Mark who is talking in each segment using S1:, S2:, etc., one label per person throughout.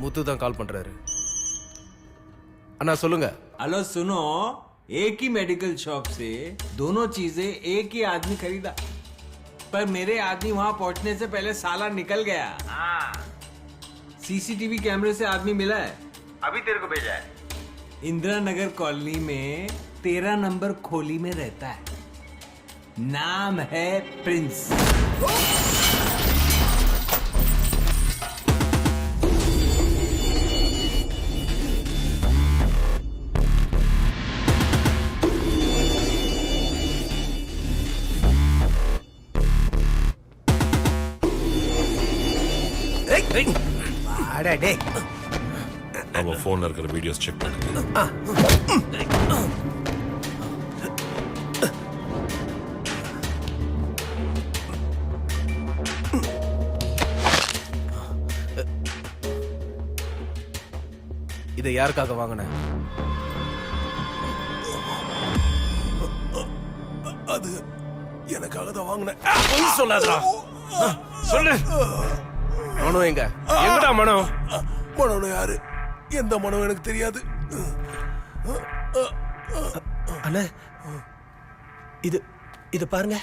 S1: முத்து தான் கால் பண்றாரு. அண்ணா சொல்லுங்க.
S2: हेलो सुनो, एक ही मेडिकल शॉप से दोनों चीजें एक ही आदमी खरीदा, पर मेरे आदमी वहां पहुंचने से पहले साला निकल गया। सीसीटीवी कैमरे से आदमी मिला है,
S3: अभी तेरे को भेजा है।
S2: इंदिरा नगर कॉलोनी में 13 नंबर खोली में रहता है, नाम है प्रिंस।
S4: அவன் போன்ல இருக்கிற வீடியோஸ் செக் பண்ணுங்க.
S1: இதை யாருக்காக வாங்கின?
S5: அது எனக்காக தான் வாங்கினேன்.
S1: பொய் சொல்லாதடா. சொல்லு. மனோ எங்க? எங்கடா மனோ?
S5: மனோ யாரு? எந்த மனோ எனக்கு தெரியாது.
S6: அண்ணா இது இது பாருங்க.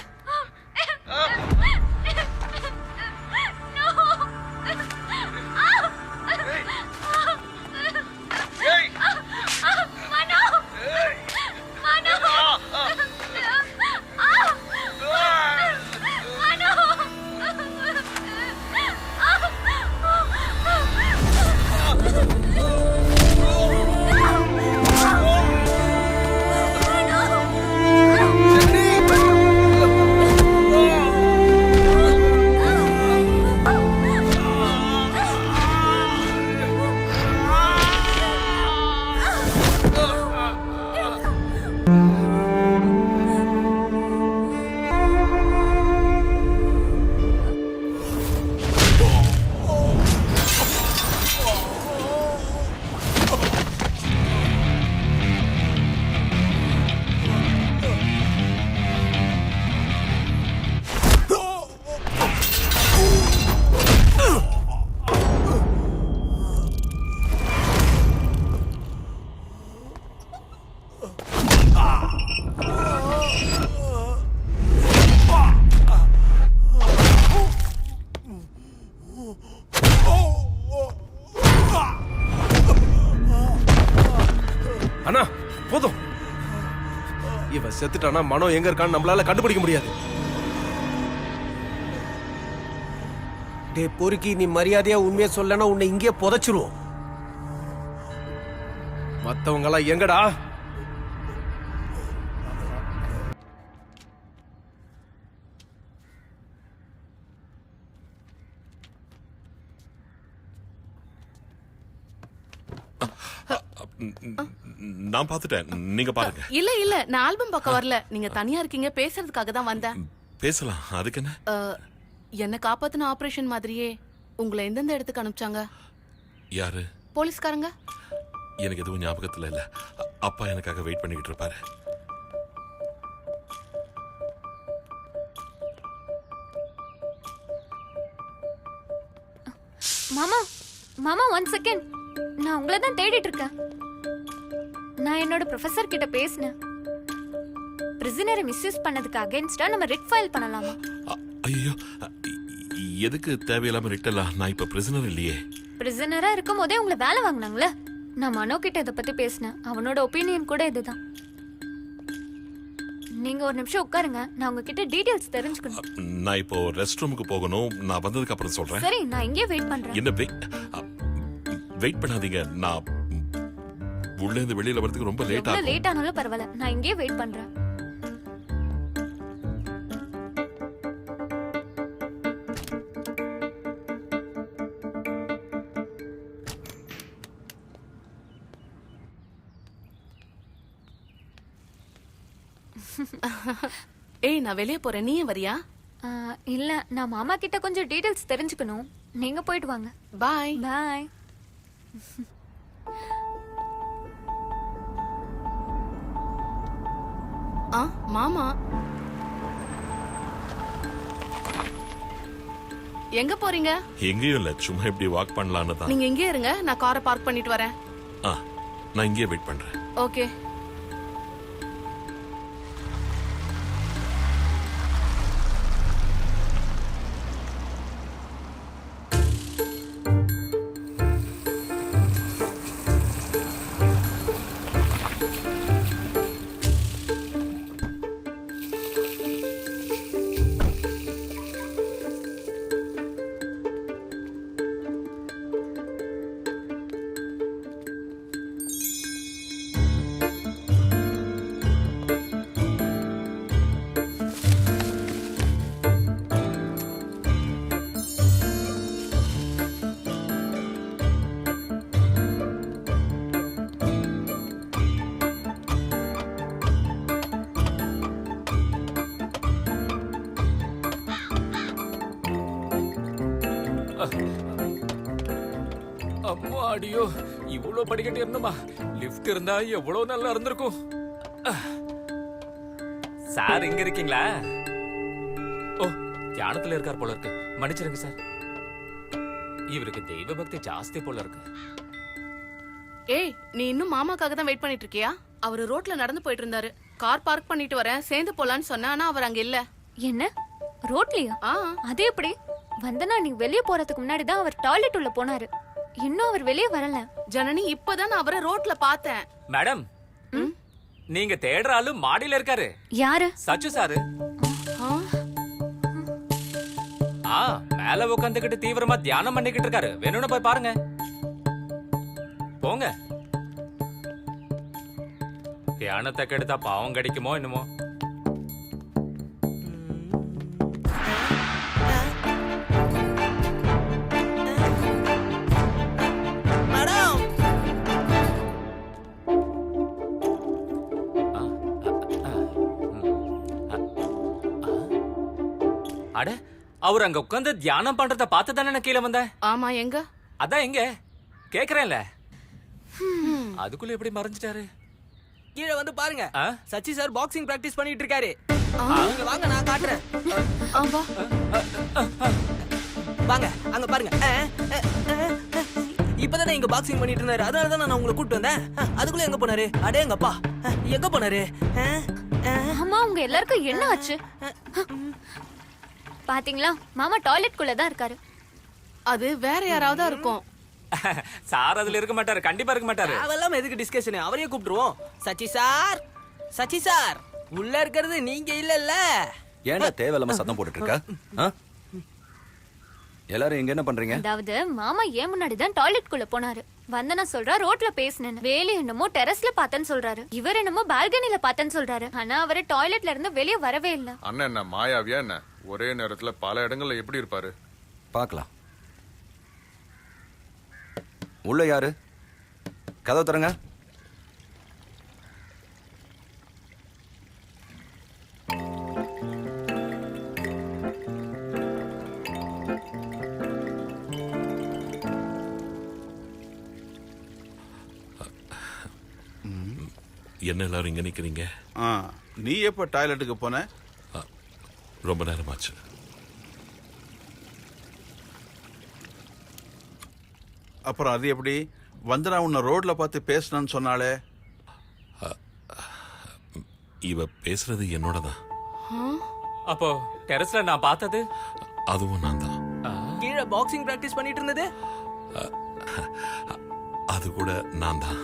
S1: அண்ணா போதும். இவன் செத்துட்டானா மனோ எங்க இருக்கான்னு நம்மளால கண்டுபிடிக்க முடியாது.
S6: டே பொறுக்கி, நீ மரியாதையா உண்மையை சொல்லனா உன்னை இங்கே புதைச்சிருவோம்.
S1: மத்தவங்க எல்லாம் எங்கடா?
S4: நான் பார்த்துட்டேன், நீங்க பாருங்க.
S7: இல்ல இல்ல, நான் ஆல்பம் பார்க்க வரல. நீங்க தனியா இருக்கீங்க, பேசுறதுக்காக தான் வந்தேன்.
S4: பேசலாம், அதுக்கு என்ன?
S7: என்ன காப்பாத்தின ஆபரேஷன் மாதிரியே உங்களை எந்தெந்த இடத்துக்கு அனுப்பிச்சாங்க?
S4: யாரு?
S7: போலீஸ்காரங்க.
S4: எனக்கு எதுவும் ஞாபகத்துல இல்ல. அப்பா எனக்காக வெயிட் பண்ணிக்கிட்டு இருப்பாரு.
S8: மாமா மாமா 1 செகண்ட், நான் உங்களை தான் தேடிட்டு இருக்கேன். நான் என்னோட ப்ரொஃபசர் கிட்ட பேசினேன். பிரிசனரை மிஸ்யூஸ் பண்ணதுக்கு அகைன்ஸ்டா நம்ம ரிட் ஃபைல் பண்ணலாமா?
S4: ஐயோ, எதுக்கு தேவையில்லாம ரிட்டலா? நான் இப்ப பிரிசனர் இல்லையே.
S8: பிரிசனரா இருக்கும் போதே உங்களை வேலை வாங்கினாங்களே. நான் மனோ கிட்ட இதை பத்தி பேசினேன். அவனோட ஒப்பீனியன் கூட இதுதான். நீங்க ஒரு நிமிஷம் உட்காருங்க, நான் உங்ககிட்ட டீடைல்ஸ் தெரிஞ்சுக்கணும்.
S4: நான் இப்போ ரெஸ்ட் ரூமுக்கு போகணும். நான் வந்ததுக்கு அப்புறம் சொல்றேன்.
S8: சரி, நான் இங்கே வெயிட் பண்றேன்.
S4: என்ன வெயிட் பண்ணாதீங்க. நான் உள்ள இருந்து வெளியில வரதுக்கு ரொம்ப லேட் ஆகும்.
S8: லேட் ஆனாலும் பரவாயில்ல, நான் இங்கே வெயிட் பண்றேன்.
S7: ஏய், நான் வெளியே போறேன், நீ வரியா?
S8: இல்ல, நான் மாமா கிட்ட கொஞ்சம் டீடைல்ஸ் தெரிஞ்சுக்கணும். நீங்க போயிட்டு வாங்க.
S7: பாய்.
S8: பாய்.
S7: மாமா எங்க போறீங்க?
S4: எங்கேயும் இல்ல, சும்மா இப்படி வாக் பண்ணலான்னு தான்.
S7: நீங்க இங்கே இருங்க, நான் காரை பார்க் பண்ணிட்டு வரேன்.
S4: நான் இங்கேயே வெயிட் பண்றேன்.
S7: ஓகே.
S3: அம்மா அடியோ, இவ்வளவு படிக்கட்டு இருந்தமா, லிஃப்ட் இருந்தா எவ்வளவு நல்லா இருந்திருக்கும். சார் இங்க இருக்கீங்களா? ஓ, தியானத்துல இருக்கார் போல இருக்கு. மன்னிச்சிருங்க சார். இவருக்கு தெய்வ பக்தி ஜாஸ்தி போல இருக்கு.
S7: ஏய், நீ இன்னும் மாமாக்காக தான் வெயிட் பண்ணிட்டு இருக்கியா? அவரு ரோட்ல நடந்து போயிட்டு இருந்தாரு. கார் பார்க் பண்ணிட்டு வரேன், சேர்ந்து போலான்னு சொன்னா, ஆனா அவர் அங்க இல்ல.
S8: என்ன ரோட்லயா?
S7: ஆ,
S8: அது எப்படி? வந்தனா நீ வெளியே போறதுக்கு முன்னாடி தான் அவர் டாய்லெட் உள்ள போனாரு. இன்னும் அவர் வெளியே வரல.
S7: ஜனனி, இப்பதான் நான் அவரை ரோட்ல பார்த்தேன்.
S3: மேடம், நீங்க தேடுற ஆளு மாடியில இருக்காரு.
S8: யாரு?
S3: சச்சு சாரு. மேல உட்காந்துக்கிட்டு தீவிரமா தியானம் பண்ணிக்கிட்டு இருக்காரு. வேணும்னு போய் பாருங்க. போங்க. தியானத்தை கெடுத்தா பாவம் கிடைக்குமோ என்னமோ. அட, அவர் அங்க உட்கார்ந்து தியானம் பண்றத பார்த்து தானே நான் கீழே வந்தேன்.
S7: ஆமா, எங்க?
S3: அதான் எங்க கேக்குறேன்ல. அதுக்குள்ள எப்படி மறைஞ்சிட்டாரு?
S9: கீழே வந்து பாருங்க.
S3: ஆ?
S9: சச்சி சார் பாக்ஸிங் பிராக்டிஸ் பண்ணிட்டு இருக்காரு. நீங்க வாங்க, நான் காட்டுறேன்.
S7: ஆமா.
S9: வாங்க, அங்க பாருங்க. இப்பதானே இங்க பாக்ஸிங் பண்ணிட்டு இருந்தாரு. அதனால தான் நான் உங்களை கூட்டு வந்தேன். அதுக்குள்ள எங்க போனாரு? அடேங்கப்பா, எங்க போனாரு?
S8: அம்மா, உங்க எல்லாருக்கும் என்ன ஆச்சு? பாத்தீங்களா, மாமா டாய்லெட் குள்ள தான் இருக்காரு.
S7: அது வேற யாராவது இருக்கும்.
S3: சார் அதுல இருக்க மாட்டாரு, கண்டிப்பா இருக்க மாட்டாரு.
S9: அவெல்லாம் எதுக்கு டிஸ்கஷன்? அவரையே கூப்பிட்டுருவோம். சச்சி சார், சச்சி சார், உள்ள இருக்கிறது நீங்க இல்லல்ல.
S10: ஏன்டா தேவையில்லாம சத்தம் போட்டுட்டு இருக்க? எல்லாரும் இங்க என்ன பண்றீங்க?
S8: அதாவது மாமா ஏன் முன்னாடி தான் டாய்லெட் குள்ள போனாரு. வந்தனா சொல்றா ரோட்ல பேசினேன்னு. வேலு என்னமோ டெரஸ்ல பார்த்தேன்னு சொல்றாரு. இவர் என்னமோ பால்கனில பார்த்தேன்னு சொல்றாரு. ஆனா அவரு டாய்லெட்ல இருந்து வெளியே வரவே இல்ல.
S11: அண்ணன் என்ன மாயாவியா என்ன? ஒரே நேரத்துல பல இடங்கள்ல எப்படி இருப்பாரு?
S10: பார்க்கலாம். உள்ள யாரு? கதவு தரங்க.
S4: என்ன எல்லாரும் இங்க நிக்கிறீங்க?
S11: நீ எப்ப டாய்லெட்டுக்கு போன?
S4: ரொம்ப நேரமாச்சு.
S11: அப்புறம் அது எப்படி? வந்தனா உன்னை ரோட்ல பார்த்து பேசினான்னு சொன்னாலே.
S4: இவ பேசுறது என்னோட தான்.
S3: அப்போ டெரஸ்ல நான் பார்த்தது
S4: அதுவும் நான் தான்.
S9: கீழே பாக்ஸிங் பிராக்டிஸ் பண்ணிட்டு இருந்தது
S4: அது கூட நான் தான்.